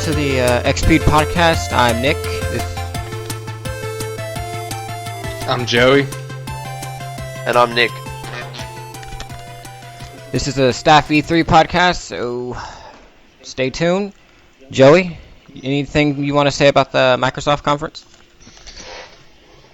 to the XP podcast. I'm Nick. I'm Joey. And I'm Nick. This is a Staff E3 podcast, so stay tuned. Joey, anything you want to say about the Microsoft conference?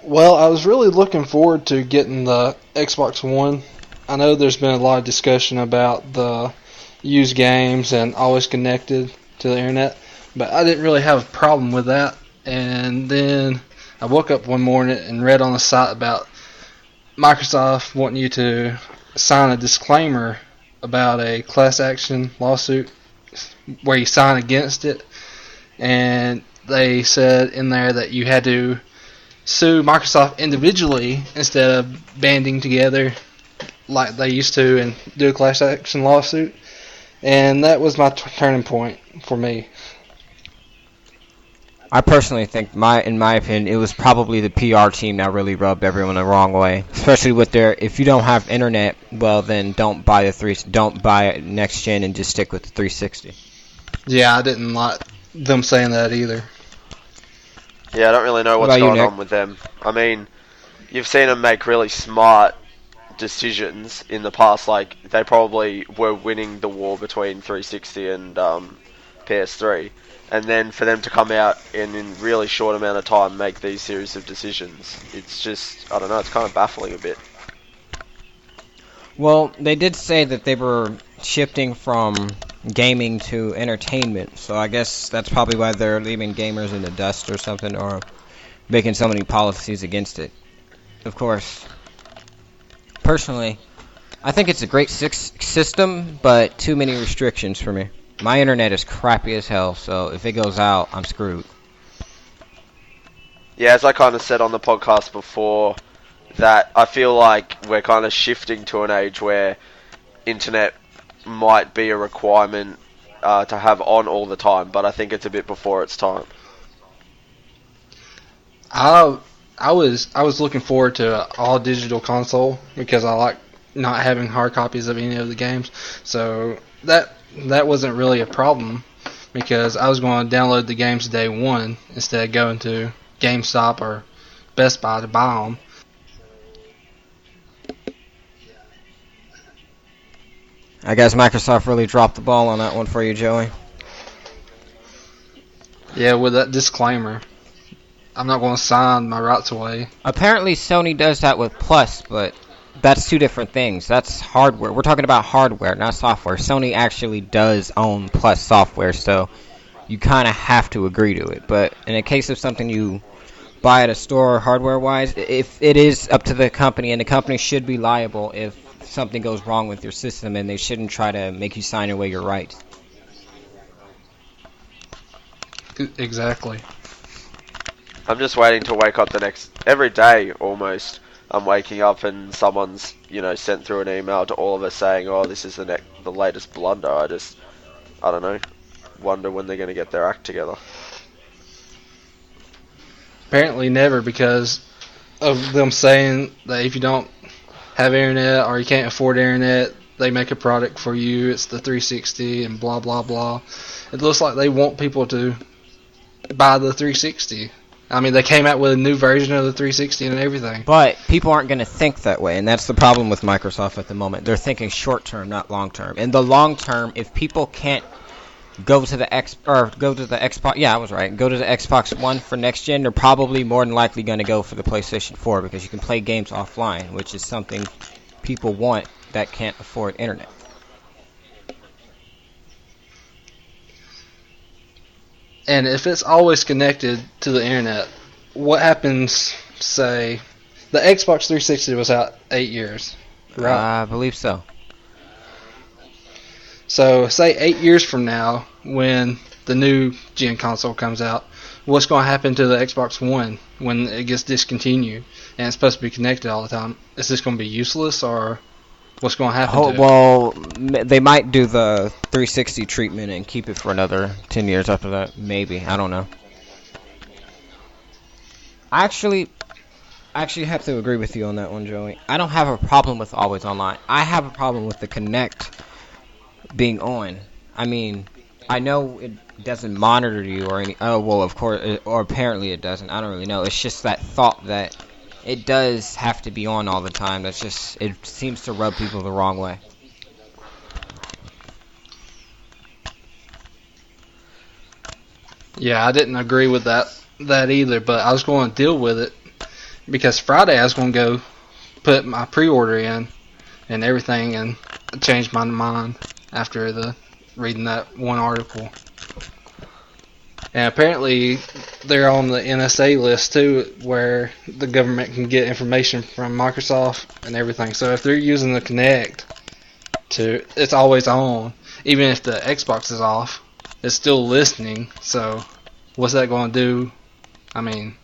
Well, I was really looking forward to getting the Xbox One. I know there's been a lot of discussion about the used games and always connected to the internet, but I didn't really have a problem with that. And then I woke up one morning and read on the site about Microsoft wanting you to sign a disclaimer about a class action lawsuit where you sign against it. And they said in there that you had to sue Microsoft individually instead of banding together like they used to and do a class action lawsuit. And that was my turning point for me. I personally think, in my opinion, it was probably the PR team that really rubbed everyone the wrong way. Especially with if you don't have internet, well then don't buy next gen and just stick with the 360. Yeah, I didn't like them saying that either. Yeah, I don't really know what's going on with them. I mean, you've seen them make really smart decisions in the past. Like, they probably were winning the war between 360 and PS3. And then for them to come out and in really short amount of time make these series of decisions, it's just, I don't know, it's kind of baffling a bit. Well, they did say that they were shifting from gaming to entertainment, so I guess that's probably why they're leaving gamers in the dust or something, or making so many policies against it. Of course, personally, I think it's a great system, but too many restrictions for me. My internet is crappy as hell, so if it goes out, I'm screwed. Yeah, as I kind of said on the podcast before, that I feel like we're kind of shifting to an age where internet might be a requirement to have on all the time, but I think it's a bit before its time. I was looking forward to an all digital console because I like not having hard copies of any of the games. So that wasn't really a problem because I was going to download the games day one instead of going to GameStop or Best Buy to buy them. I guess Microsoft really dropped the ball on that one for you, Joey. Yeah, with that disclaimer. I'm not going to sign my rights away. Apparently Sony does that with Plus, but that's two different things. That's hardware. We're talking about hardware, not software. Sony actually does own Plus software, so you kind of have to agree to it. But in a case of something you buy at a store hardware-wise, if it is up to the company, and the company should be liable if something goes wrong with your system, and they shouldn't try to make you sign away your rights. Exactly. I'm just waiting to wake up every day almost. I'm waking up and someone's, sent through an email to all of us saying, oh, this is the latest blunder. I don't know, wonder when they're going to get their act together. Apparently never, because of them saying that if you don't have internet or you can't afford internet, they make a product for you. It's the 360 and blah, blah, blah. It looks like they want people to buy the 360. I mean, they came out with a new version of the 360 and everything. But people aren't going to think that way, and that's the problem with Microsoft at the moment. They're thinking short term, not long term. In the long term, if people can't go to the Xbox, yeah, I was right. Go to the Xbox One for next gen, they're probably more than likely going to go for the PlayStation 4 because you can play games offline, which is something people want that can't afford internet. And if it's always connected to the internet, what happens, say, the Xbox 360 was out 8 years, right? I believe so. So, say 8 years from now, when the new gen console comes out, what's going to happen to the Xbox One when it gets discontinued and it's supposed to be connected all the time? Is this going to be useless, or what's going to happen to it? Well, they might do the 360 treatment and keep it for another 10 years after that. Maybe. I don't know. I actually have to agree with you on that one, Joey. I don't have a problem with always online. I have a problem with the Kinect being on. I mean, I know it doesn't monitor you or any. Oh well, of course, or apparently it doesn't. I don't really know. It's just that thought that it does have to be on all the time. That's just it seems to rub people the wrong way. Yeah, I didn't agree with that either, but I was going to deal with it because Friday I was going to go put my pre-order in and everything, and changed my mind after reading that one article. And apparently they're on the NSA list too, where the government can get information from Microsoft and everything. So if they're using the Kinect it's always on, even if the Xbox is off, it's still listening. So what's that going to do? I mean,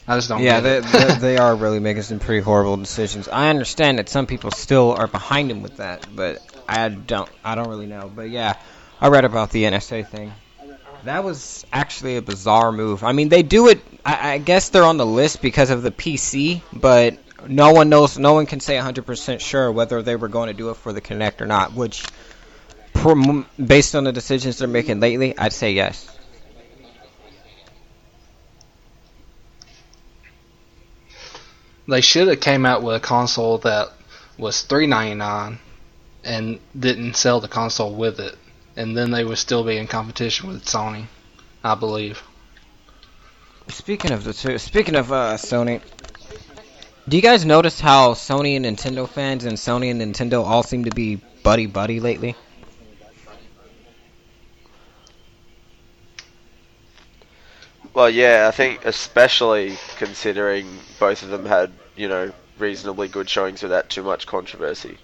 I just don't get it. They are really making some pretty horrible decisions. I understand that some people still are behind them with that, but I don't really know. But yeah, I read about the NSA thing. That was actually a bizarre move. I mean, they do it. I guess they're on the list because of the PC, but no one knows. No one can say 100% sure whether they were going to do it for the Kinect or not. Which, based on the decisions they're making lately, I'd say yes. They should have came out with a console that was $399 and didn't sell the console with it, and then they would still be in competition with Sony, I believe. Speaking of Sony, do you guys notice how Sony and Nintendo fans and Sony and Nintendo all seem to be buddy lately? Well, yeah, I think especially considering both of them had, reasonably good showings without too much controversy.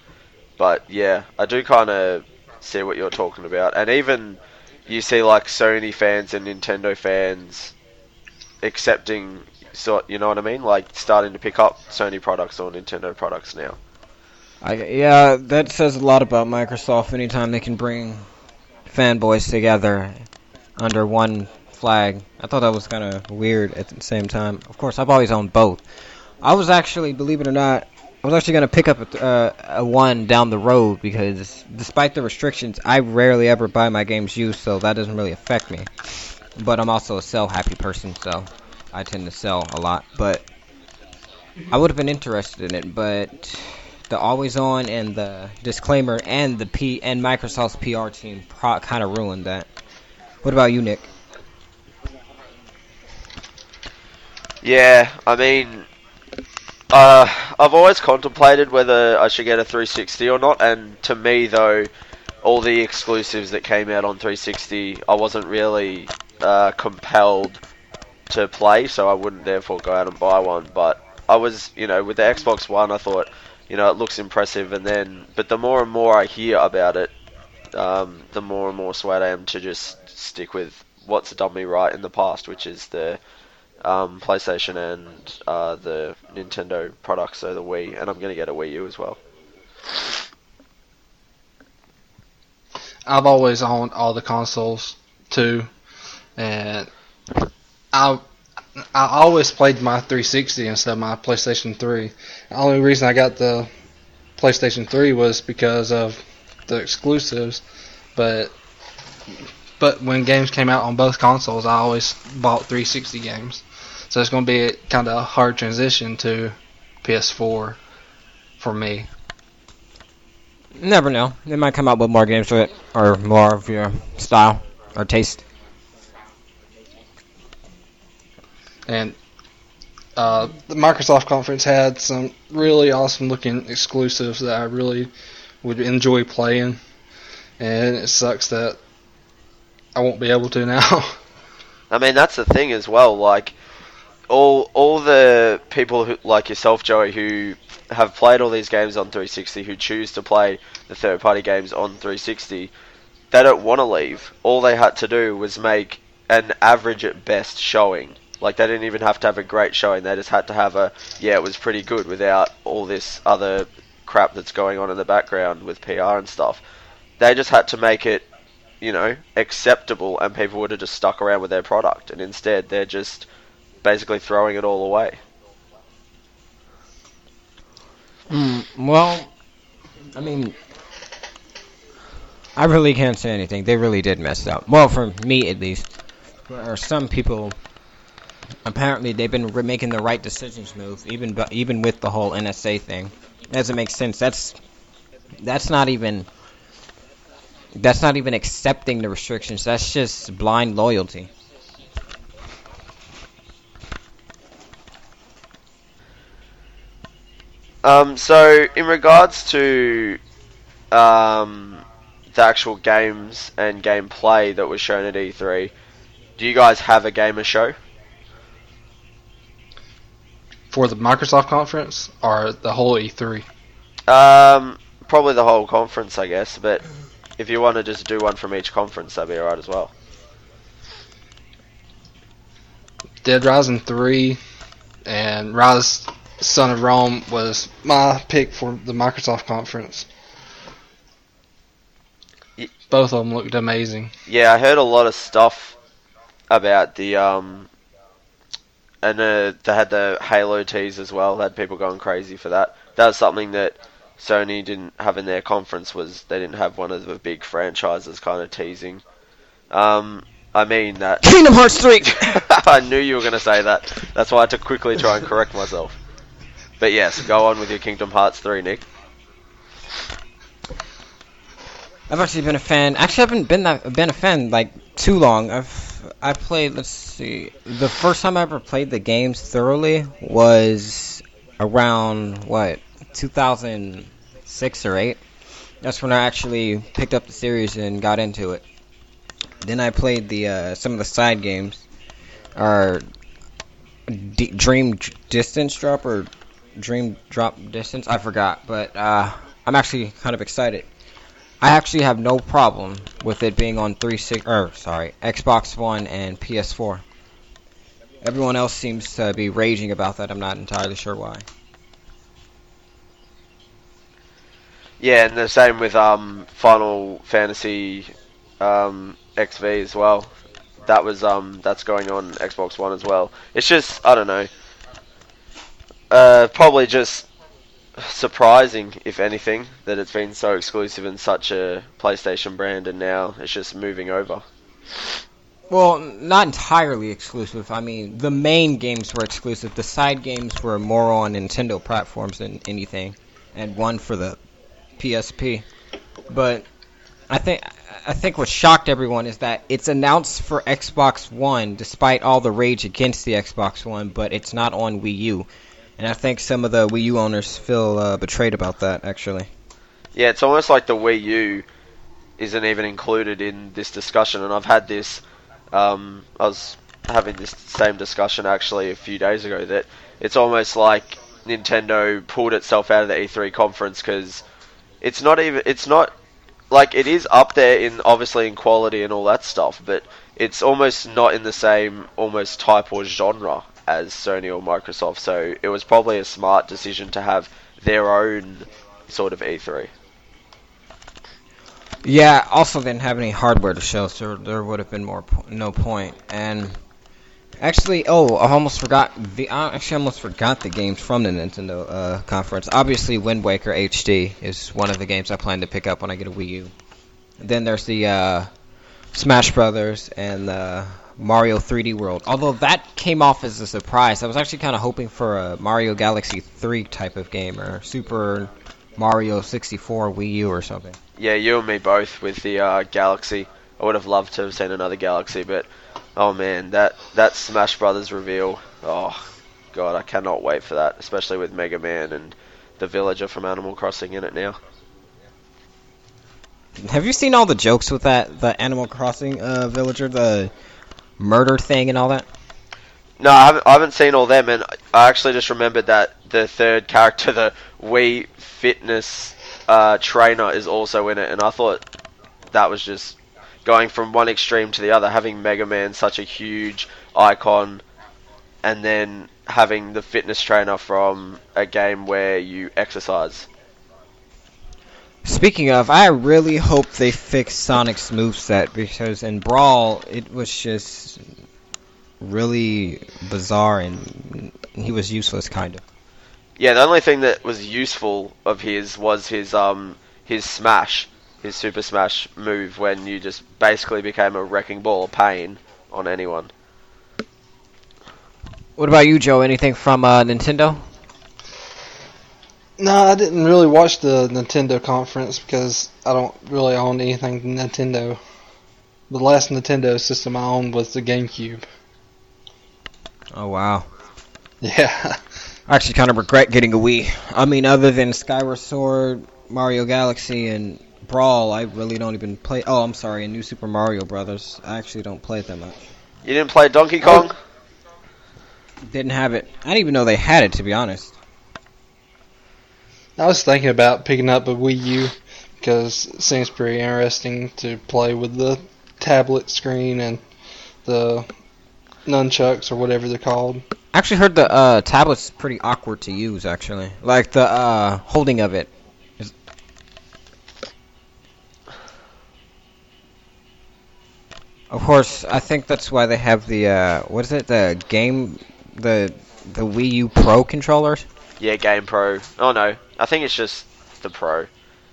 But yeah, I do kind of see what you're talking about. And even you see like Sony fans and Nintendo fans accepting, you know what I mean? Like starting to pick up Sony products or Nintendo products now. Yeah, that says a lot about Microsoft. Anytime they can bring fanboys together under one flag. I thought that was kind of weird at the same time. Of course, I've always owned both. I was actually, believe it or not, I was actually going to pick up a one down the road because despite the restrictions, I rarely ever buy my games used, so that doesn't really affect me. But I'm also a sell-happy person, so I tend to sell a lot. But I would have been interested in it, but the always on and the disclaimer and and Microsoft's PR team kind of ruined that. What about you, Nick? Yeah, I mean, I've always contemplated whether I should get a 360 or not, and to me, though, all the exclusives that came out on 360, I wasn't really compelled to play, so I wouldn't therefore go out and buy one. But I was, with the Xbox One, I thought, it looks impressive, but the more and more I hear about it, the more and more swayed I am to just stick with what's done me right in the past, which is the PlayStation and the Nintendo products, so the Wii, and I'm going to get a Wii U as well. I've always owned all the consoles too, and I always played my 360 instead of my PlayStation 3. The only reason I got the PlayStation 3 was because of the exclusives, but when games came out on both consoles, I always bought 360 games. So it's going to be a kind of hard transition to PS4 for me. Never know. They might come out with more games to it, or more of your style or taste. And the Microsoft conference had some really awesome looking exclusives that I really would enjoy playing. And it sucks that I won't be able to now. I mean, that's the thing as well. Like, all the people who, like yourself, Joey, who have played all these games on 360, who choose to play the third-party games on 360, they don't want to leave. All they had to do was make an average at best showing. Like, they didn't even have to have a great showing. They just had to have it was pretty good without all this other crap that's going on in the background with PR and stuff. They just had to make it, acceptable, and people would have just stuck around with their product. And instead, they're just basically throwing it all away. Well, I mean, I really can't say anything. They really did mess up. Well, for me at least. For some people, apparently they've been making the right decisions move, even with the whole NSA thing. It doesn't make sense. That's not even accepting the restrictions. That's just blind loyalty. So in regards to the actual games and gameplay that was shown at E3, do you guys have a gamer show? For the Microsoft conference or the whole E3? Probably the whole conference, I guess. But if you want to just do one from each conference, that'd be alright as well. Dead Rising 3 and Rise Son of Rome was my pick for the Microsoft conference. Both of them looked amazing. Yeah, I heard a lot of stuff about the and they had the Halo tease as well. They had people going crazy for that. That was something that Sony didn't have in their conference. Was they didn't have one of the big franchises kind of teasing. I mean that Kingdom Hearts 3. I knew you were going to say that. That's why I had to quickly try and correct myself. But yes, go on with your Kingdom Hearts 3, Nick. I've actually been a fan. Actually, I haven't been a fan like too long. I played. Let's see. The first time I ever played the games thoroughly was around 2006 or 8. That's when I actually picked up the series and got into it. Then I played the some of the side games, or Dream Distance Drop or Dream Drop Distance. I forgot, but I'm actually kind of excited. I actually have no problem with it being on Xbox One and PS4. Everyone else seems to be raging about that. I'm not entirely sure why. Yeah, and the same with Final Fantasy XV as well. That was that's going on Xbox One as well. It's just I don't know. Probably just surprising, if anything, that it's been so exclusive in such a PlayStation brand, and now it's just moving over. Well, not entirely exclusive. I mean, the main games were exclusive. The side games were more on Nintendo platforms than anything, and one for the PSP. But I think what shocked everyone is that it's announced for Xbox One, despite all the rage against the Xbox One, but it's not on Wii U. And I think some of the Wii U owners feel betrayed about that, actually. Yeah, it's almost like the Wii U isn't even included in this discussion, and I've had this. I was having this same discussion actually a few days ago that it's almost like Nintendo pulled itself out of the E3 conference because it's not like it is up there in obviously in quality and all that stuff, but it's almost not in the same almost type or genre as Sony or Microsoft. So it was probably a smart decision to have their own sort of E3. Yeah, also didn't have any hardware to show, so there would have been no point. And actually, I almost forgot the games from the Nintendo conference. Obviously, Wind Waker HD is one of the games I plan to pick up when I get a Wii U. Then there's the Smash Brothers and Mario 3D World. Although that came off as a surprise, I was actually kind of hoping for a Mario Galaxy 3 type of game or Super Mario 64 Wii U or something. Yeah, you and me both with the Galaxy. I would have loved to have seen another Galaxy, but oh man, that Smash Brothers reveal. Oh god, I cannot wait for that, especially with Mega Man and the villager from Animal Crossing in it now. Have you seen all the jokes with the Animal Crossing villager, the murder thing and all that? No, I haven't seen all them, and I actually just remembered that the third character, the Wii Fitness trainer, is also in it, and I thought that was just going from one extreme to the other, having Mega Man such a huge icon, and then having the fitness trainer from a game where you exercise. Speaking of, I really hope they fix Sonic's moveset, because in Brawl, it was just really bizarre and he was useless, kind of. Yeah, the only thing that was useful of his was his smash. his Super Smash move when you just basically became a wrecking ball of pain on anyone. What about you, Joe? Anything from Nintendo? No, I didn't really watch the Nintendo conference because I don't really own anything Nintendo. The last Nintendo system I owned was the GameCube. Oh, wow. Yeah. I actually kind of regret getting a Wii. I mean, other than Skyward Sword, Mario Galaxy, and Brawl, I really don't even play... Oh, I'm sorry, and New Super Mario Brothers. I actually don't play it that much. You didn't play Donkey Kong? Didn't have it. I didn't even know they had it, to be honest. I was thinking about picking up a Wii U because it seems pretty interesting to play with the tablet screen and the nunchucks or whatever they're called. I actually heard the tablet's pretty awkward to use, actually. Like, the holding of it. Of course, I think that's why they have the, what is it, the Wii U Pro controllers? Yeah, Game Pro. Oh no, I think it's just the Pro.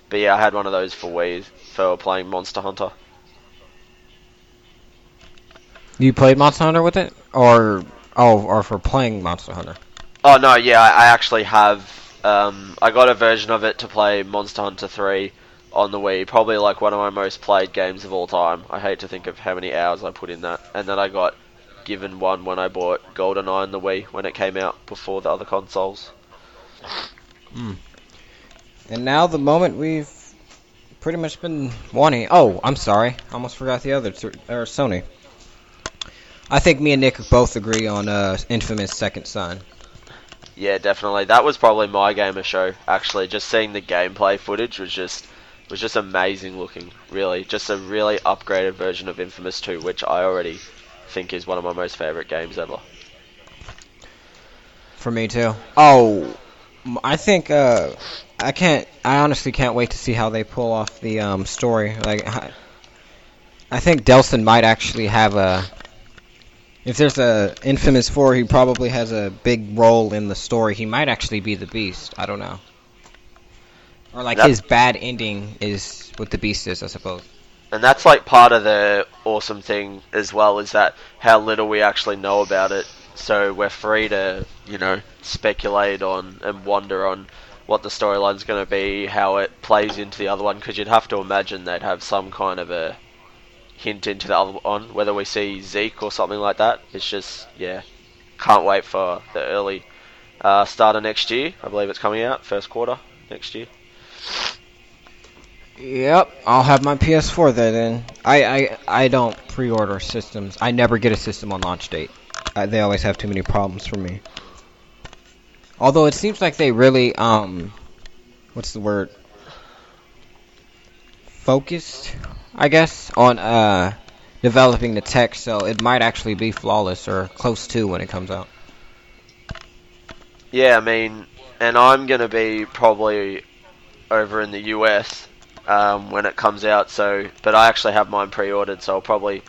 But yeah, I had one of those for Wii for playing Monster Hunter. You played Monster Hunter with it? Or for playing Monster Hunter? Oh no, yeah, I actually have. I got a version of it to play Monster Hunter 3 on the Wii. Probably like one of my most played games of all time. I hate to think of how many hours I put in that. And then I got given one when I bought GoldenEye on the Wii when it came out before the other consoles. And now the moment we've pretty much been wanting... Oh, I'm sorry. I almost forgot the other Sony. I think me and Nick both agree on Infamous Second Son. Yeah, definitely. That was probably my game of show. Actually, just seeing the gameplay footage was just amazing looking. Really, just a really upgraded version of Infamous 2, which I already think is one of my most favorite games ever. For me too. Oh, I think I honestly can't wait to see how they pull off the story. Like, I think Delson might actually have a... If there's a Infamous 4, he probably has a big role in the story. He might actually be the Beast. I don't know. Or like his bad ending is what the Beast is, I suppose. And that's like part of the awesome thing as well, is that how little we actually know about it. So we're free to, speculate on and wonder on what the storyline's going to be, how it plays into the other one, because you'd have to imagine they'd have some kind of a hint into the other one, whether we see Zeke or something like that. It's just, can't wait for the early start of next year. I believe it's coming out, first quarter next year. Yep, I'll have my PS4 there then. I don't pre-order systems. I never get a system on launch date. They always have too many problems for me. Although it seems like they really, what's the word? Focused, I guess, on developing the tech, so it might actually be flawless or close to when it comes out. Yeah, I mean, and I'm going to be probably over in the US when it comes out, but I actually have mine pre-ordered, so I'll probably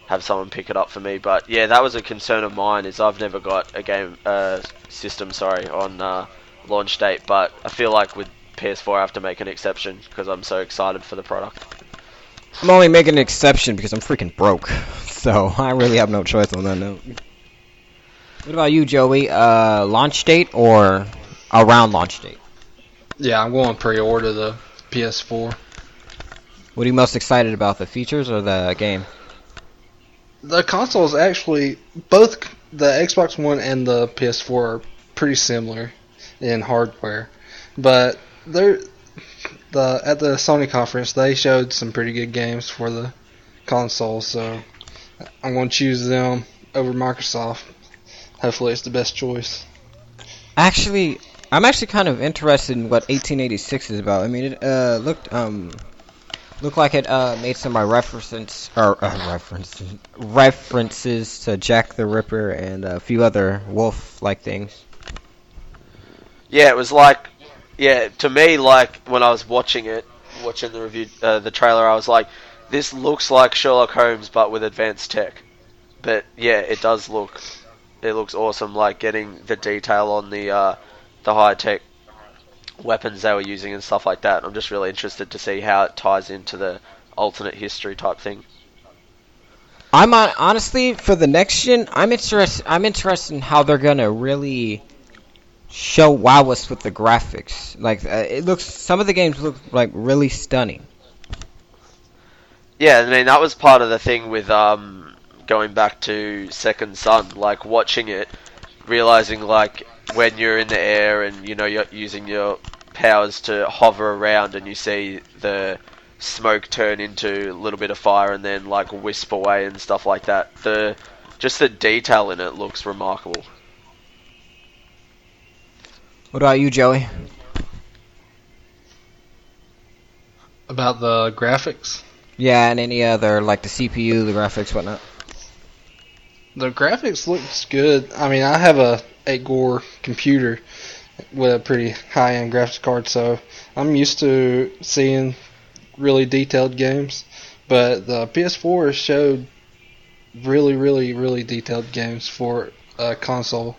have someone pick it up for me. But yeah, that was a concern of mine, is I've never got a system on launch date, but I feel like with PS4 I have to make an exception because I'm so excited for the product. I'm only making an exception because I'm freaking broke, so I really have no choice on that note. What about you, Joey? Launch date or around launch date? Yeah, I'm going to pre-order the PS4. What are you most excited about, the features or the game? The consoles actually, both the Xbox One and the PS4 are pretty similar in hardware, but at the Sony conference they showed some pretty good games for the console, so I'm going to choose them over Microsoft. Hopefully it's the best choice. Actually, I'm actually kind of interested in what 1886 is about. I mean, it looked like it made some references to Jack the Ripper and a few other wolf-like things. Yeah, it was like, to me, like when I was watching the review, the trailer, I was like, this looks like Sherlock Holmes but with advanced tech. But yeah, it looks awesome, like getting the detail on the high tech weapons they were using and stuff like that. I'm just really interested to see how it ties into the alternate history type thing. Honestly, for the next gen, I'm interested in how they're gonna really show wow us with the graphics. Like some of the games look like really stunning. Yeah, I mean that was part of the thing with going back to Second Son, like watching it, realizing like when you're in the air and you know you're using your powers to hover around and you see the smoke turn into a little bit of fire and then like wisp away and stuff like that. Just the detail in it looks remarkable. What about you, Joey? About the graphics? Yeah, and any other, like the CPU, the graphics, whatnot. The graphics looks good. I mean, I have a 8-core computer with a pretty high-end graphics card, so I'm used to seeing really detailed games. But the PS4 showed really, really, really detailed games for a console.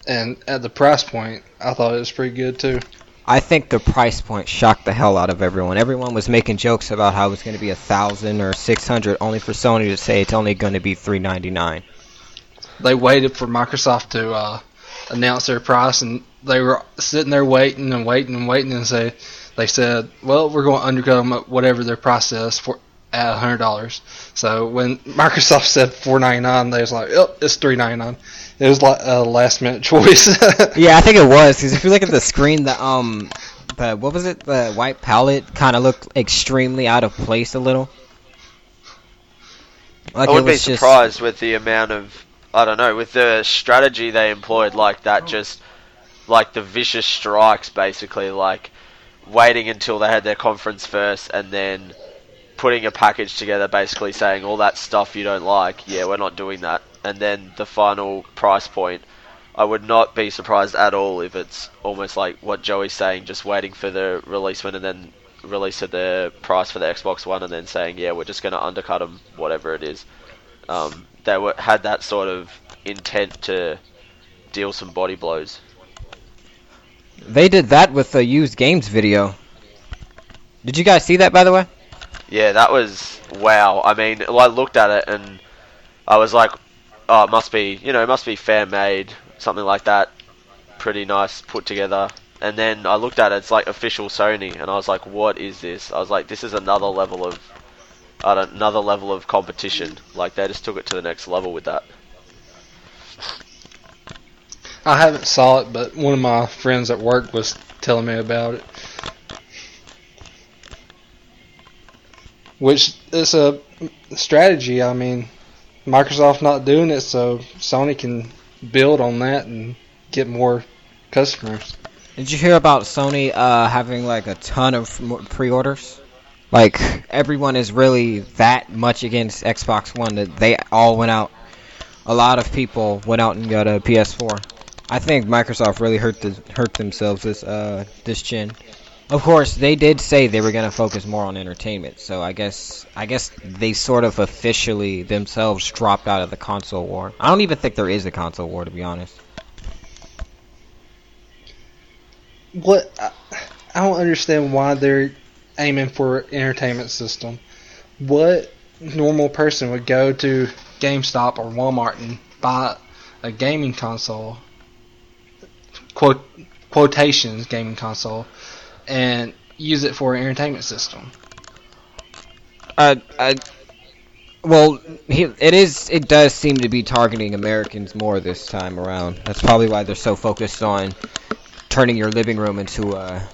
And at the price point, I thought it was pretty good too. I think the price point shocked the hell out of everyone. Everyone was making jokes about how it was going to be 1,000 or 600, only for Sony to say it's only going to be $399. They waited for Microsoft to announce their price, and they were sitting there waiting and waiting and waiting, and they said, well, we're going to undercut them at whatever their price is for at $100. So when Microsoft said $499, they was like, oh, it's $399. It was like a last minute choice. Yeah, I think it was, because if you look at the screen, the what was it? The white palette kind of looked extremely out of place a little. Like I would be surprised with the amount of, I don't know, with the strategy they employed, like that, just like the vicious strikes, basically, like waiting until they had their conference first and then putting a package together, basically saying all that stuff you don't like, yeah, we're not doing that. And then the final price point, I would not be surprised at all if it's almost like what Joey's saying, just waiting for the releasement and then release of the price for the Xbox One and then saying, yeah, we're just going to undercut them, whatever it is. They had that sort of intent to deal some body blows. They did that with the used games video. Did you guys see that, by the way? Yeah, that was wow. I mean, I looked at it and I was like, oh, it must be fan made, something like that. Pretty nice put together. And then I looked at it, it's like official Sony, and I was like, what is this? I was like, this is another level of competition. Like, they just took it to the next level with that. I haven't saw it, but one of my friends at work was telling me about it. Which is a strategy. I mean, Microsoft not doing it, so Sony can build on that and get more customers. Did you hear about Sony having like a ton of pre-orders? Like everyone is really that much against Xbox One that they all went out. A lot of people went out and got a PS4. I think Microsoft really hurt themselves this gen. Of course, they did say they were going to focus more on entertainment, so I guess they sort of officially themselves dropped out of the console war. I don't even think there is a console war, to be honest. What I don't understand why they're aiming for an entertainment system. What normal person would go to GameStop or Walmart and buy a gaming console, quotations gaming console, and use it for an entertainment system? Well, it does seem to be targeting Americans more this time around. That's probably why they're so focused on turning your living room into a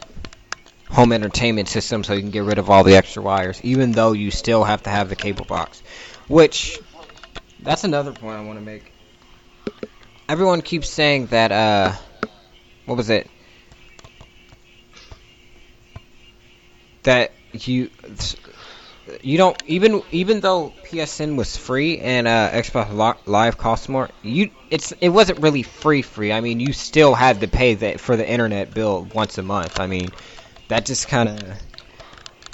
home entertainment system so you can get rid of all the extra wires, even though you still have to have the cable box. Which, that's another point I want to make. Everyone keeps saying that, what was it? That you don't, even though PSN was free and Xbox Live cost more, it wasn't really free. I mean, you still had to pay for the internet bill once a month. I mean, that just kind of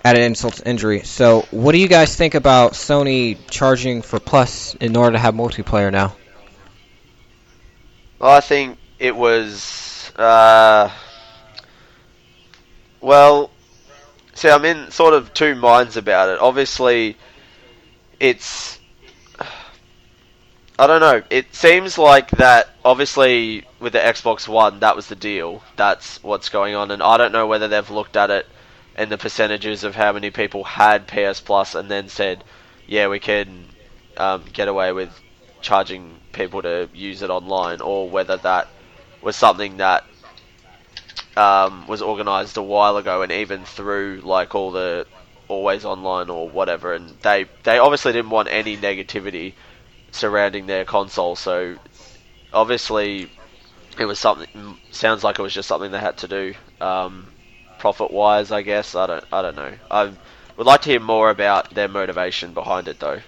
added insult to injury. So, what do you guys think about Sony charging for Plus in order to have multiplayer now? Well, I think it was Well, see, I'm in sort of two minds about it. Obviously, it's... I don't know. It seems like that, obviously, with the Xbox One, that was the deal. That's what's going on. And I don't know whether they've looked at it and the percentages of how many people had PS Plus and then said, yeah, we can get away with charging people to use it online, or whether that was something that was organised a while ago and even through like all the always online or whatever, and they obviously didn't want any negativity surrounding their console, so obviously it was something. Sounds like it was just something they had to do, profit wise, I guess. I don't know. I would like to hear more about their motivation behind it, though.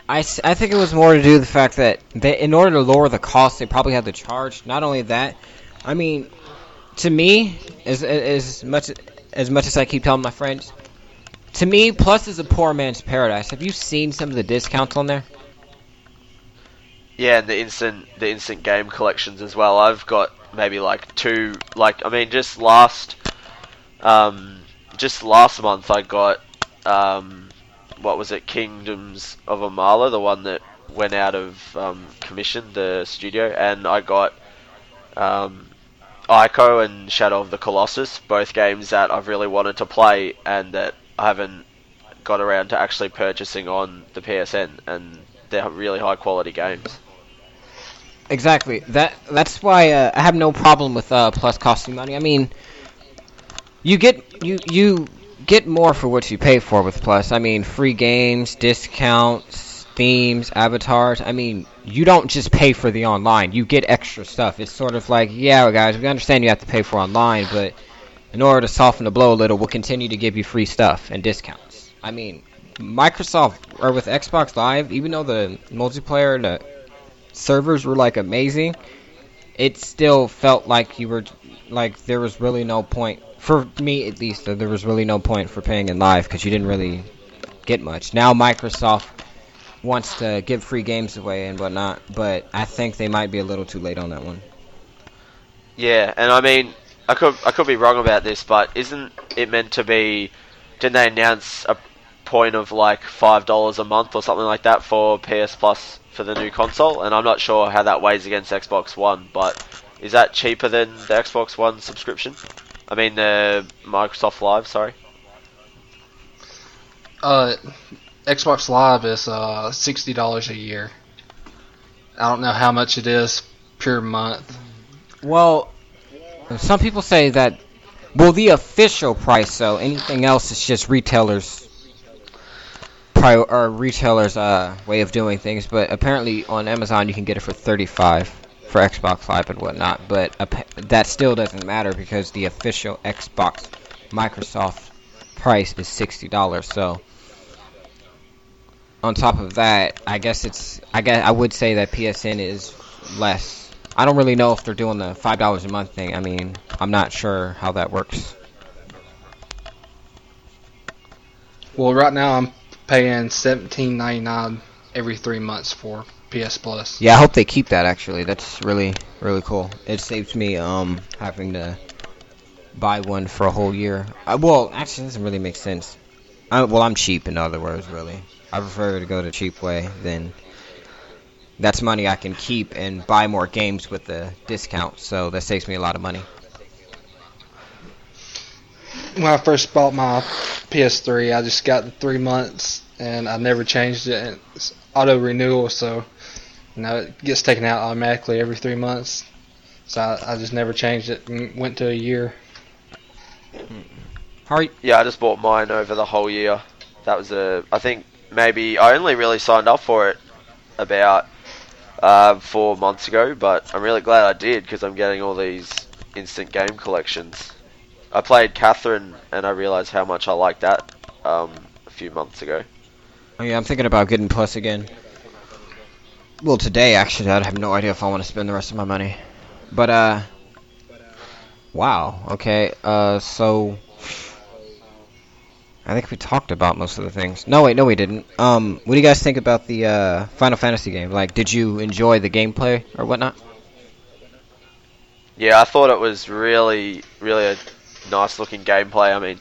I think it was more to do with the fact that in order to lower the cost, they probably had to charge. Not only that, I mean, to me, as much as I keep telling my friends, to me, Plus is a poor man's paradise. Have you seen some of the discounts on there? Yeah, and the instant game collections as well. I've got maybe like two. Like, I mean, just last month I got what was it? Kingdoms of Amala, the one that went out of commission, the studio, and I got Ico and Shadow of the Colossus, both games that I've really wanted to play and that I haven't got around to actually purchasing on the PSN, and they're really high quality games. Exactly. That's why I have no problem with Plus costing money. I mean, you get more for what you pay for with Plus. I mean, free games, discounts, themes, avatars. I mean, you don't just pay for the online. You get extra stuff. It's sort of like, yeah, guys, we understand you have to pay for online, but in order to soften the blow a little, we'll continue to give you free stuff and discounts. I mean, Microsoft, or with Xbox Live, even though the multiplayer and the servers were like amazing, it still felt like there was really no point, for me at least, there was really no point for paying in live because you didn't really get much. Now Microsoft wants to give free games away and whatnot, but I think they might be a little too late on that one. Yeah, and I mean, I could be wrong about this, but isn't it meant to be? Didn't they announce a point of like $5 a month or something like that for PS Plus for the new console? And I'm not sure how that weighs against Xbox One, but is that cheaper than the Xbox One subscription? I mean, the Microsoft Live, sorry. Xbox Live is $60 a year. I don't know how much it is per month. Well, some people say that, well, the official price, so anything else is just retailers' way of doing things. But apparently on Amazon you can get it for $35 for Xbox Live and whatnot. But that still doesn't matter because the official Xbox Microsoft price is $60. So on top of that, I would say that PSN is less. I don't really know if they're doing the $5 a month thing. I mean, I'm not sure how that works. Well, right now I'm paying $17.99 every 3 months for PS Plus. Yeah, I hope they keep that. Actually, that's really really cool. It saves me having to buy one for a whole year. Well, actually, it doesn't really make sense. I'm cheap, in other words, really. I prefer to go the cheap way than. That's money I can keep and buy more games with the discount, so that saves me a lot of money. When I first bought my PS3, I just got the 3 months, and I never changed it. It's auto renewal, so it gets taken out automatically every 3 months. So I just never changed it and went to a year. Yeah, I just bought mine over the whole year. That was I think maybe I only really signed up for it about 4 months ago, but I'm really glad I did because I'm getting all these instant game collections. I played Catherine and I realized how much I liked that a few months ago. Oh yeah, I'm thinking about getting Plus again. Well, today actually, I have no idea if I want to spend the rest of my money. But wow. Okay. So I think we talked about most of the things. No, we didn't. What do you guys think about the Final Fantasy game? Like, did you enjoy the gameplay or whatnot? Yeah, I thought it was really, really nice looking gameplay. I mean,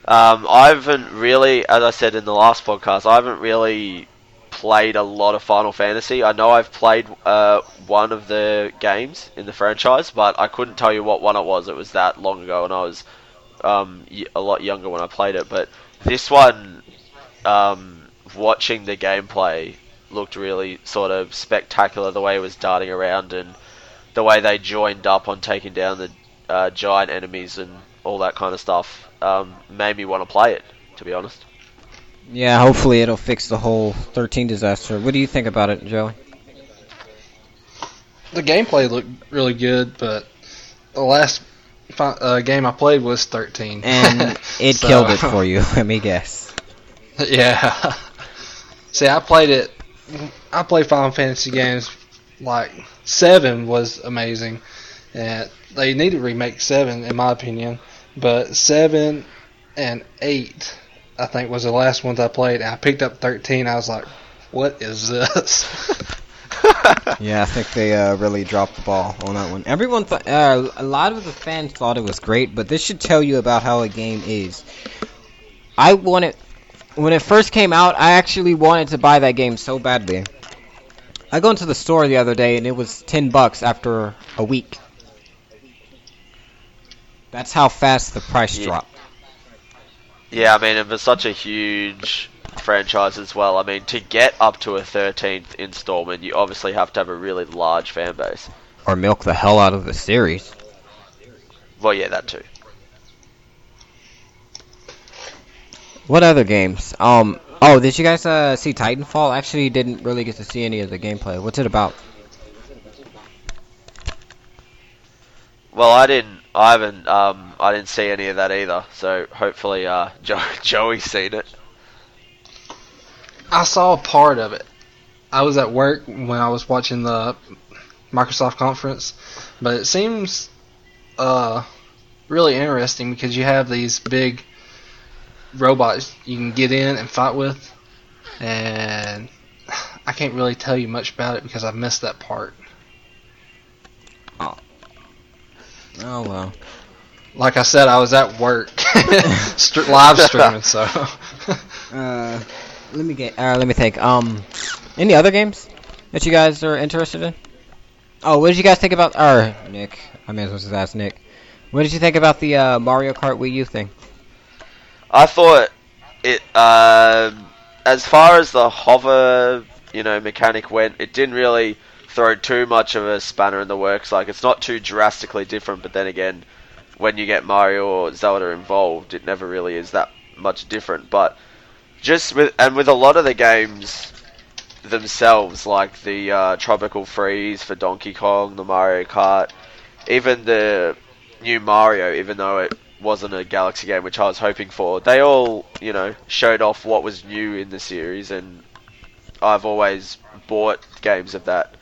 I haven't really, as I said in the last podcast, I haven't really played a lot of Final Fantasy. I know I've played one of the games in the franchise, but I couldn't tell you what one it was. It was that long ago, and I was a lot younger when I played it. But this one, watching the gameplay looked really sort of spectacular. The way it was darting around and the way they joined up on taking down the giant enemies and all that kind of stuff made me want to play it, to be honest. Yeah, hopefully it'll fix the whole 13 disaster. What do you think about it, Joey? The gameplay looked really good, but the last game I played was 13. And it killed it for you, let me guess. Yeah. See, I played Final Fantasy games, like 7 was amazing. And they need to remake 7, in my opinion. But 7 and 8, I think, was the last ones I played. And I picked up 13. I was like, what is this? Yeah, I think they really dropped the ball on that one. Everyone thought, a lot of the fans thought it was great, but this should tell you about how a game is. When it first came out, I actually wanted to buy that game so badly. I go into the store the other day and it was $10 after a week. That's how fast the price dropped. Yeah, I mean, it was such a huge franchise as well. I mean, to get up to a 13th installment, you obviously have to have a really large fan base. Or milk the hell out of the series. Well, yeah, that too. What other games? Did you guys see Titanfall? I actually didn't really get to see any of the gameplay. What's it about? Well, I didn't see any of that either. So hopefully, Joey's seen it. I saw a part of it. I was at work when I was watching the Microsoft conference, but it seems really interesting because you have these big robots you can get in and fight with, and I can't really tell you much about it because I missed that part. Oh well. Like I said, I was at work live streaming, so. Let me think. Any other games that you guys are interested in? Oh, what did you guys think about? Nick. I may as well just ask Nick. What did you think about the Mario Kart Wii U thing? I thought it, as far as the hover, mechanic went, it didn't really throw too much of a spanner in the works. Like, it's not too drastically different, but then again, when you get Mario or Zelda involved, it never really is that much different. But just with a lot of the games themselves, like the Tropical Freeze for Donkey Kong, the Mario Kart, even the new Mario, even though it wasn't a Galaxy game, which I was hoping for, they all, showed off what was new in the series, and I've always bought games of that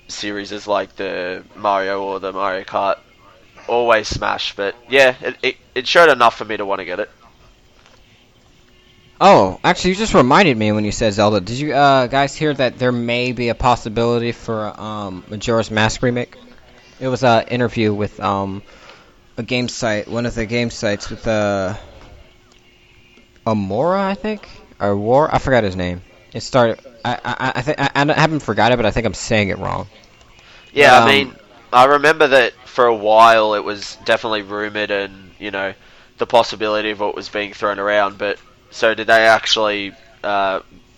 series as like the Mario or the Mario Kart. Always smash, but yeah, it showed enough for me to want to get it. Oh, actually, you just reminded me when you said Zelda. Did you guys hear that there may be a possibility for a Majora's Mask remake? It was an interview with a game site, one of the game sites with Amora, I think, or War. I forgot his name. It started. I haven't forgot it, but I think I'm saying it wrong. Yeah, I mean, I remember that for a while it was definitely rumored, and the possibility of what was being thrown around. But so did they actually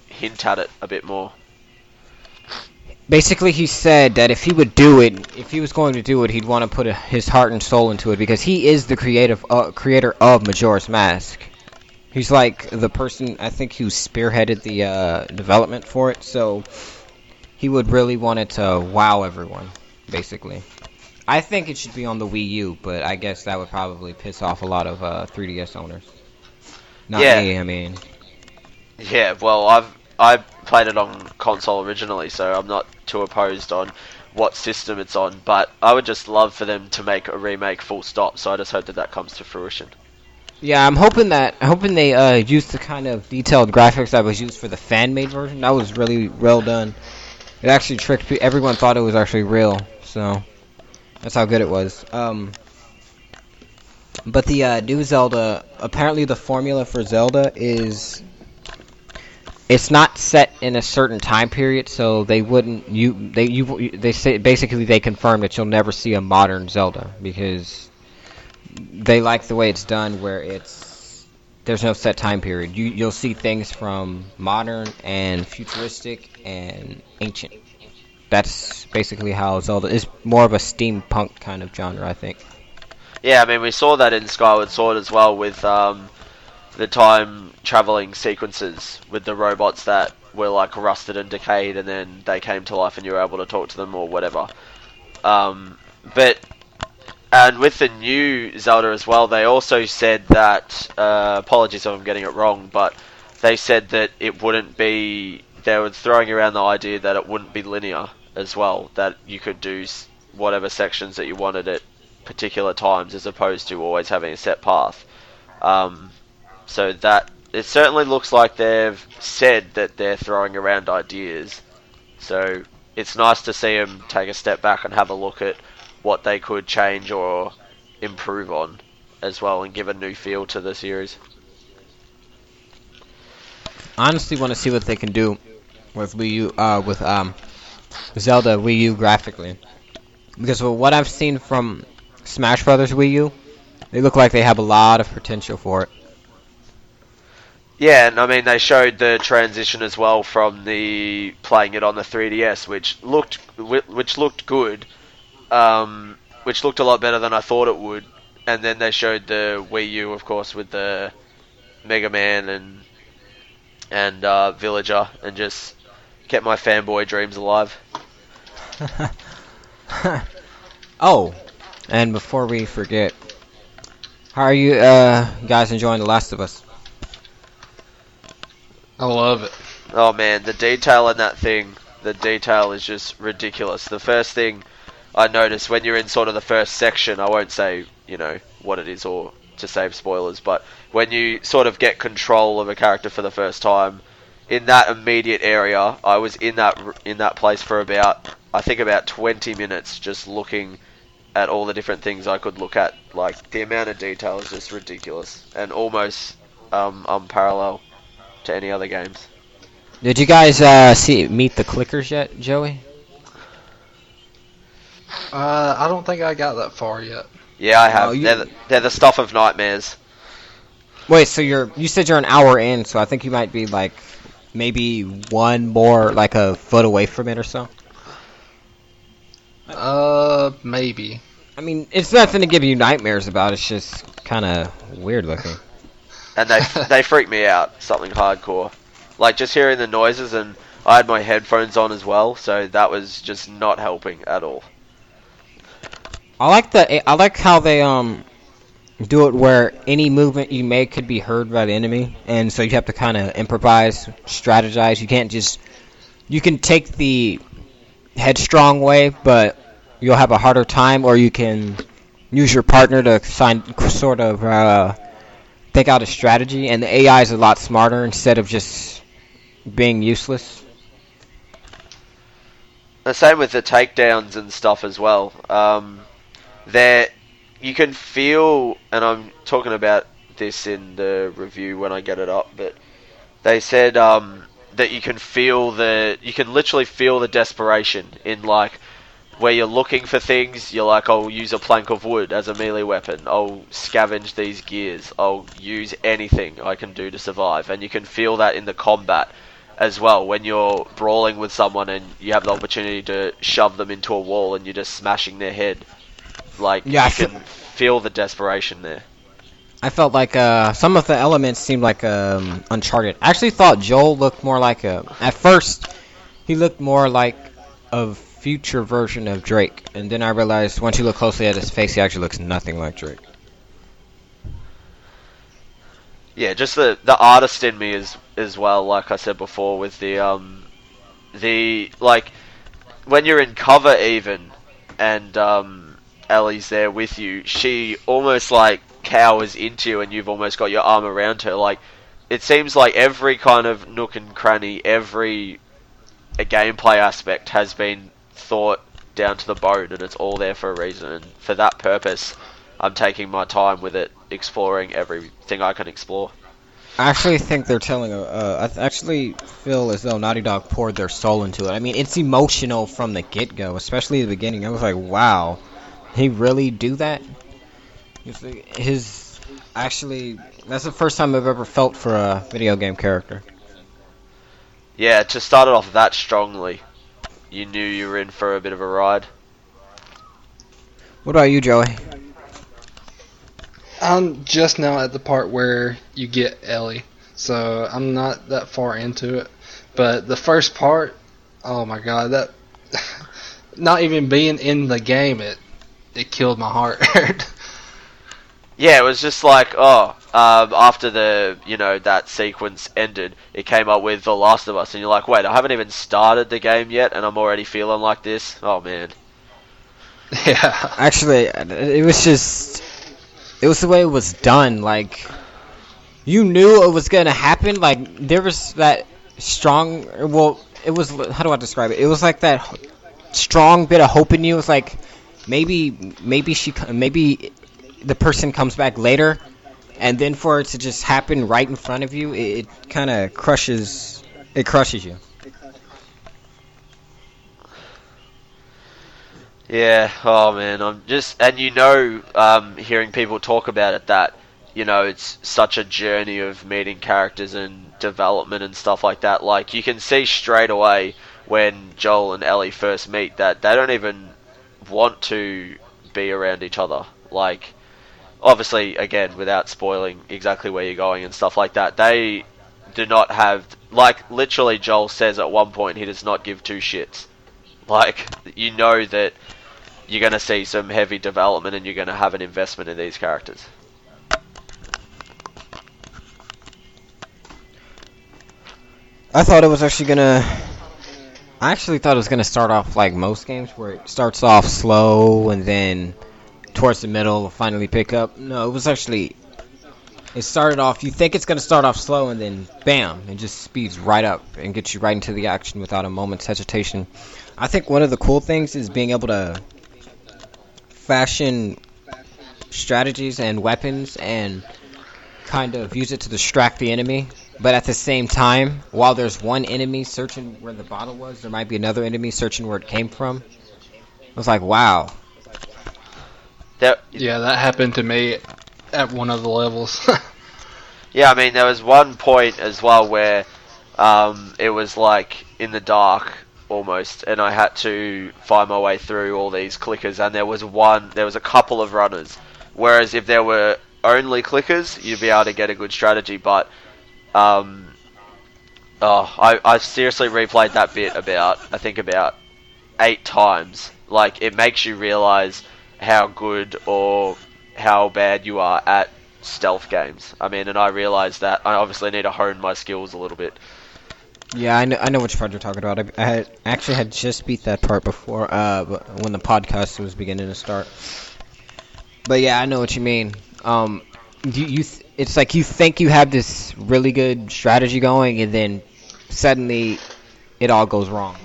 hint at it a bit more? Basically, he said that if he would do it, if he was going to do it, he'd want to put his heart and soul into it because he is the creator of Majora's Mask. He's like the person, I think, who spearheaded the development for it, so he would really want it to wow everyone, basically. I think it should be on the Wii U, but I guess that would probably piss off a lot of 3DS owners. Not me, I mean. Yeah, well, I played it on console originally, so I'm not too opposed on what system it's on, but I would just love for them to make a remake full stop, so I just hope that comes to fruition. Yeah, I'm hoping they use the kind of detailed graphics that was used for the fan-made version. That was really well done. It actually tricked people. Everyone thought it was actually real, so that's how good it was. But the new Zelda, apparently the formula for Zelda is it's not set in a certain time period, so they wouldn't they say basically they confirm that you'll never see a modern Zelda because they like the way it's done where there's no set time period. You'll see things from modern and futuristic and ancient. That's basically how Zelda is more of a steampunk kind of genre, I think. Yeah, I mean, we saw that in Skyward Sword as well with the time traveling sequences with the robots that were like rusted and decayed, and then they came to life and you were able to talk to them or whatever. But and with the new Zelda as well, they also said that apologies if I'm getting it wrong, but they said that it wouldn't be. They were throwing around the idea that it wouldn't be linear as well. That you could do whatever sections that you wanted at particular times, as opposed to always having a set path. So that it certainly looks like they've said that they're throwing around ideas. So it's nice to see them take a step back and have a look at what they could change or improve on as well, and give a new feel to the series. I honestly want to see what they can do with Wii U, with Zelda Wii U graphically, because with what I've seen from Smash Brothers Wii U, they look like they have a lot of potential for it. Yeah, and I mean they showed the transition as well from the playing it on the 3DS, which looked good, which looked a lot better than I thought it would. And then they showed the Wii U, of course, with the Mega Man and Villager, and just kept my fanboy dreams alive. Oh, and before we forget, how are you guys enjoying The Last of Us? I love it. Oh man, the detail in that thing, the detail is just ridiculous. The first thing I noticed when you're in sort of the first section, I won't say, what it is or to save spoilers, but when you sort of get control of a character for the first time, in that immediate area, I was in that place for about 20 minutes just looking at all the different things I could look at. Like, the amount of detail is just ridiculous and almost unparalleled to any other games. Did you guys meet the clickers yet, Joey? I don't think I got that far yet. Yeah, I have. They're the stuff of nightmares. Wait, so you said you're an hour in, so I think you might be like maybe one more like a foot away from it or so. Maybe. I mean, it's nothing to give you nightmares about. It's just kind of weird looking. And they freak me out. Something hardcore. Like just hearing the noises, and I had my headphones on as well, so that was just not helping at all. I like how they do it where any movement you make could be heard by the enemy, and so you have to kind of improvise, strategize. You can take the headstrong way, but you'll have a harder time, or you can use your partner to sort of think out a strategy, and the AI is a lot smarter instead of just being useless. The same with the takedowns and stuff as well. There, you can feel, and I'm talking about this in the review when I get it up, but they said that you can literally feel the desperation in like where you're looking for things. You're like, I'll use a plank of wood as a melee weapon. I'll scavenge these gears. I'll use anything I can do to survive. And you can feel that in the combat as well when you're brawling with someone and you have the opportunity to shove them into a wall and you're just smashing their head. Like, yeah, you can feel the desperation there. I felt like some of the elements seemed like Uncharted. I actually thought Joel looked more like at first, he looked more like a future version of Drake. And then I realized once you look closely at his face, he actually looks nothing like Drake. Yeah, just the artist in me as well, like I said before, with the like, when you're in cover even, and Ellie's there with you, she almost like cowers into you and you've almost got your arm around her. Like, it seems like every kind of nook and cranny, every gameplay aspect has been thought down to the bone, and it's all there for a reason. And for that purpose, I'm taking my time with it, exploring everything I can explore. I actually think they're telling I actually feel as though Naughty Dog poured their soul into it. I mean, it's emotional from the get-go, especially the beginning. I was like, wow, he really do that? His actually, that's the first time I've ever felt for a video game character. Yeah, to start it off that strongly, you knew you were in for a bit of a ride. What about you, Joey? I'm just now at the part where you get Ellie, so I'm not that far into it. But the first part, oh my god, that not even being in the game, it killed my heart. Yeah, it was just like, after that sequence ended, it came up with The Last of Us, and you're like, wait, I haven't even started the game yet, and I'm already feeling like this? Oh, man. Yeah. Actually, it was the way it was done. Like, you knew it was gonna happen. Like, there was that strong. Well, it was. How do I describe it? It was like that strong bit of hope in you. It was like maybe the person comes back later, and then for it to just happen right in front of you, it kind of crushes. It crushes you. Yeah, oh man, hearing people talk about it, that, it's such a journey of meeting characters and development and stuff like that. Like, you can see straight away when Joel and Ellie first meet that they don't even want to be around each other. Like, obviously, again, without spoiling exactly where you're going and stuff like that, they do not have, like, literally Joel says at one point he does not give two shits. Like, you know that you're going to see some heavy development and you're going to have an investment in these characters. I thought it was actually gonna. I actually thought it was gonna start off like most games, where it starts off slow and then towards the middle will finally pick up. No, it was actually. It started off. You think it's gonna start off slow, and then bam, it just speeds right up and gets you right into the action without a moment's hesitation. I think one of the cool things is being able to fashion strategies and weapons and kind of use it to distract the enemy. But at the same time, while there's one enemy searching where the bottle was, there might be another enemy searching where it came from. I was like, wow. Yeah, that happened to me at one of the levels. Yeah, I mean, there was one point as well where it was like in the dark almost, and I had to find my way through all these clickers, and there was a couple of runners. Whereas if there were only clickers, you'd be able to get a good strategy. But I seriously replayed that bit about 8 times. Like, it makes you realize how good or how bad you are at stealth games. I mean, and I realized that I obviously need to hone my skills a little bit. Yeah, I know which part you're talking about. I actually had just beat that part before, when the podcast was beginning to start. But yeah, I know what you mean. It's like you think you have this really good strategy going, and then suddenly it all goes wrong.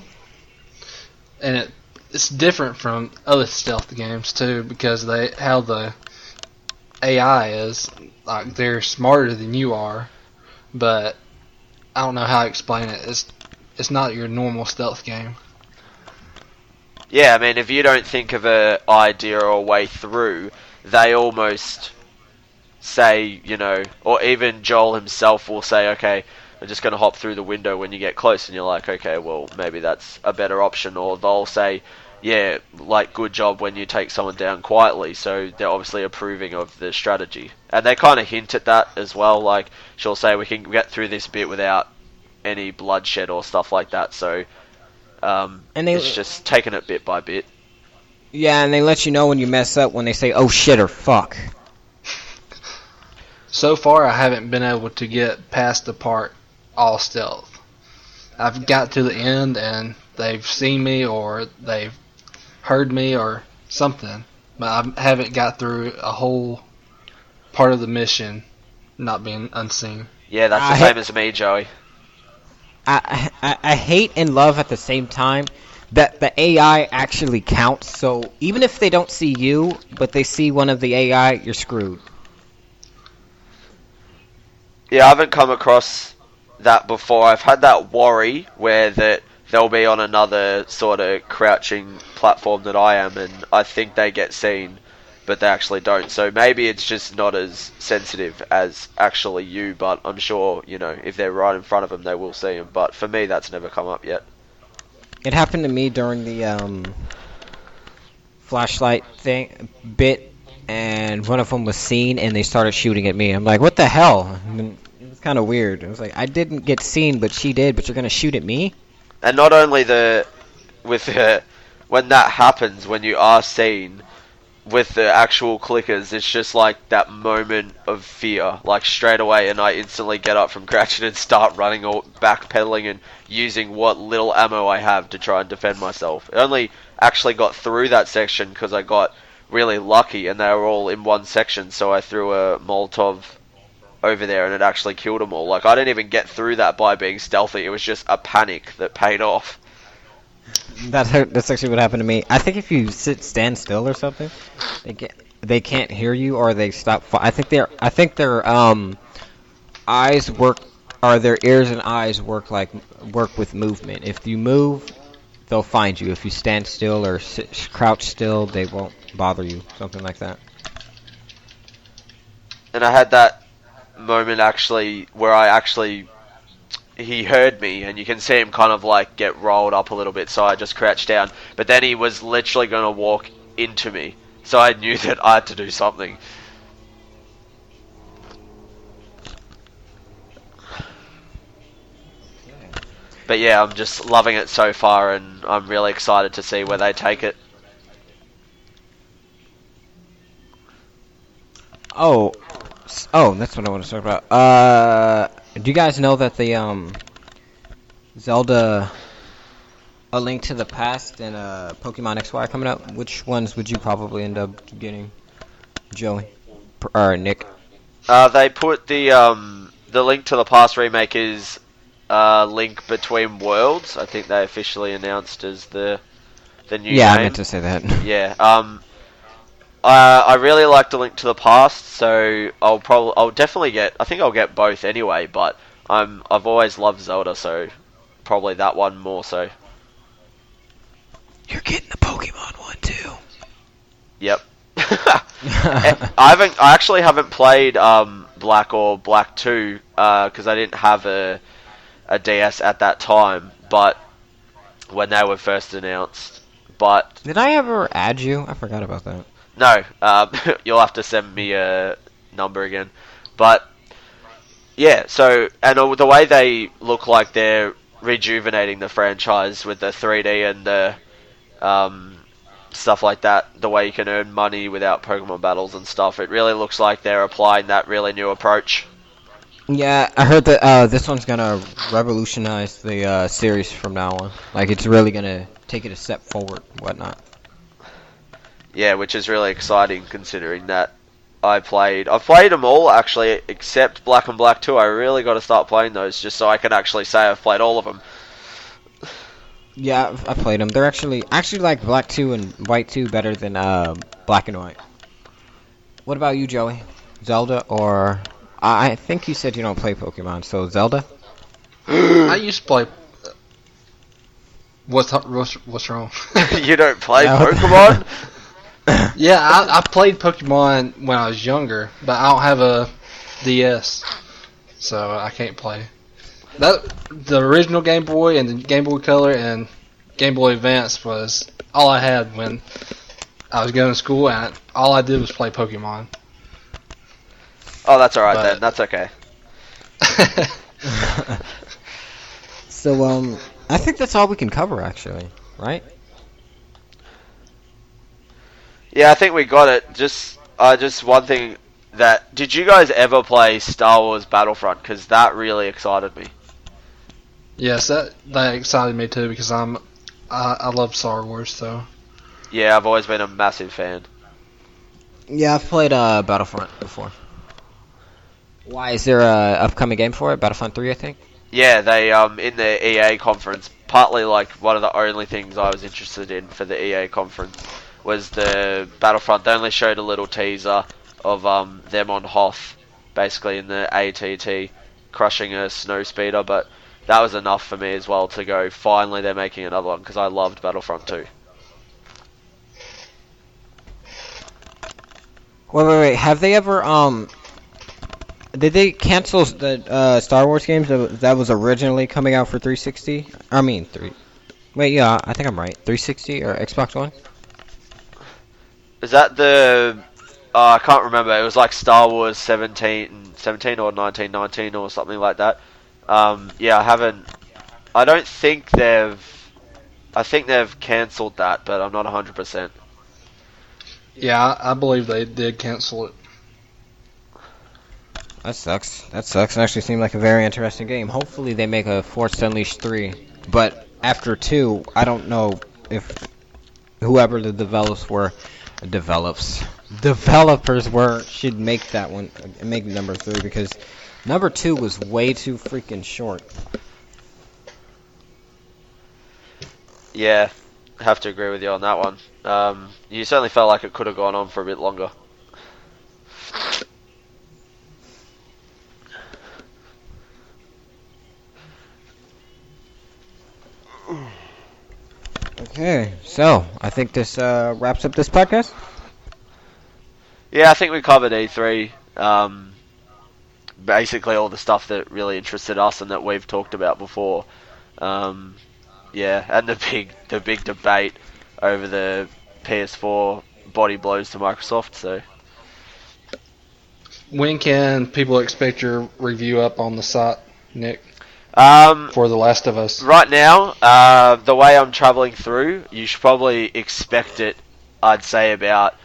And it's different from other stealth games too, because how the AI is, like, they're smarter than you are, but I don't know how to explain it. It's not your normal stealth game. Yeah, I mean, if you don't think of an idea or a way through, they almost say, or even Joel himself will say, okay, I'm just going to hop through the window when you get close, and you're like, okay, well, maybe that's a better option. Or they'll say, yeah, like, good job when you take someone down quietly, so they're obviously approving of the strategy. And they kind of hint at that as well, like, she'll say we can get through this bit without any bloodshed or stuff like that, so it's just taking it bit by bit. Yeah, and they let you know when you mess up when they say, oh shit or fuck. So far, I haven't been able to get past the part all stealth. I've got to the end and they've seen me or they've heard me or something, but I haven't got through a whole part of the mission not being unseen. Yeah, that's the same as me, Joey. I hate and love at the same time that the AI actually counts. So even if they don't see you, but they see one of the AI, you're screwed. Yeah, I haven't come across that before. I've had that worry where that they'll be on another sort of crouching platform that I am, and I think they get seen, but they actually don't. So maybe it's just not as sensitive as actually you, but I'm sure, if they're right in front of them, they will see them. But for me, that's never come up yet. It happened to me during the flashlight thing bit, and one of them was seen, and they started shooting at me. I'm like, what the hell? And it was kind of weird. It was like, I didn't get seen, but she did. But you're gonna shoot at me? And not only when that happens, when you are seen with the actual clickers, it's just like that moment of fear, like straight away, and I instantly get up from crouching and start running or backpedaling and using what little ammo I have to try and defend myself. I only actually got through that section because I got really lucky and they were all in one section, so I threw a Molotov over there and it actually killed them all. Like, I didn't even get through that by being stealthy, it was just a panic that paid off. That's actually what happened to me. I think if you stand still or something, they can't hear you or they stop. I think their eyes work, or their ears and eyes work with movement. If you move, they'll find you. If you stand still or crouch still, they won't bother you. Something like that. And I had that moment actually where he heard me, and you can see him kind of like get rolled up a little bit, so I just crouched down, but then he was literally going to walk into me, so I knew that I had to do something. But yeah, I'm just loving it so far, and I'm really excited to see where they take it. Oh, that's what I want to talk about. Do you guys know that the Zelda A Link to the Past and Pokemon XY are coming out? Which ones would you probably end up getting, Joey or Nick? They put the Link to the Past remake is Link Between Worlds. I think they officially announced as the new name. Yeah, I meant to say that. Yeah. I really like the Link to the Past, so I'll definitely get. I think I'll get both anyway. But I've always loved Zelda, so probably that one more so. You're getting the Pokemon one too. Yep. I actually haven't played Black or Black 2 because I didn't have a DS at that time. But when they were first announced, but did I ever add you? I forgot about that. No, you'll have to send me a number again. But yeah, so and the way they look like they're rejuvenating the franchise with the 3D and the stuff like that, the way you can earn money without Pokemon battles and stuff, it really looks like they're applying that really new approach. Yeah, I heard that this one's gonna revolutionize the series from now on. Like, it's really gonna take it a step forward, whatnot. Yeah, which is really exciting considering that I've played them all actually, except Black and Black 2. I really got to start playing those just so I can actually say I've played all of them. Yeah, I played them. They're actually like Black 2 and White 2 better than Black and White. What about you, Joey? Zelda or I think you said you don't play Pokemon, so Zelda? I used to play. What's wrong? You don't play Pokemon? Yeah, I played Pokemon when I was younger, but I don't have a DS, so I can't play. The original Game Boy and the Game Boy Color and Game Boy Advance was all I had when I was going to school, and all I did was play Pokemon. Oh, that's alright then. That's okay. So, I think that's all we can cover, actually, right? Yeah, I think we got it. Just one thing did you guys ever play Star Wars Battlefront? Because that really excited me. Yes, that excited me too because I love Star Wars, so. Yeah, I've always been a massive fan. Yeah, I've played Battlefront before. Why, is there a upcoming game for it? Battlefront 3, I think? Yeah, they in the EA conference partly like one of the only things I was interested in for the EA conference was the Battlefront. They only showed a little teaser of them on Hoth, basically in the ATT, crushing a snow speeder, but that was enough for me as well to go, finally they're making another one, because I loved Battlefront 2. Wait. Have they ever, did they cancel the Star Wars games that was originally coming out for 360? I mean, I think I'm right. 360 or Xbox One? Is that the... I can't remember. It was like Star Wars 17 or 1919 or something like that. Yeah, I haven't... I don't think they've... I think they've cancelled that, but I'm not 100%. Yeah, I believe they did cancel it. That sucks. It actually seemed like a very interesting game. Hopefully they make a Force Unleashed 3. But after 2, I don't know if whoever the developers were should make that one, make number 3, because number 2 was way too freaking short. Yeah, I have to agree with you on that one. You certainly felt like it could have gone on for a bit longer. Okay, so I think this wraps up this podcast. Yeah, I think we covered E3. Basically all the stuff that really interested us and that we've talked about before. Yeah, and the big debate over the PS4 body blows to Microsoft. So, when can people expect your review up on the site, Nick? For The Last of Us. Right now, the way I'm travelling through, you should probably expect it. I'd say about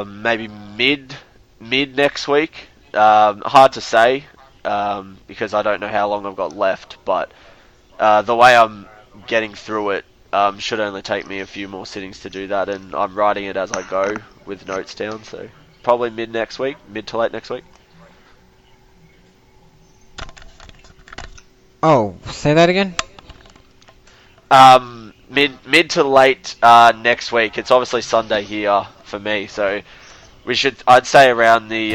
maybe mid next week. Hard to say because I don't know how long I've got left, but the way I'm getting through it should only take me a few more sittings to do that, and I'm writing it as I go with notes down, so probably mid to late next week. Oh, say that again? Mid to late next week. It's obviously Sunday here for me, so I'd say around the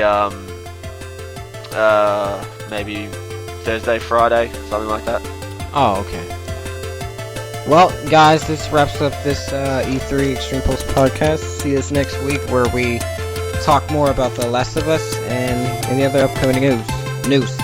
maybe Thursday, Friday, something like that. Oh, okay. Well, guys, this wraps up this E3 Extreme Pulse podcast. See us next week where we talk more about The Last of Us and any other upcoming news.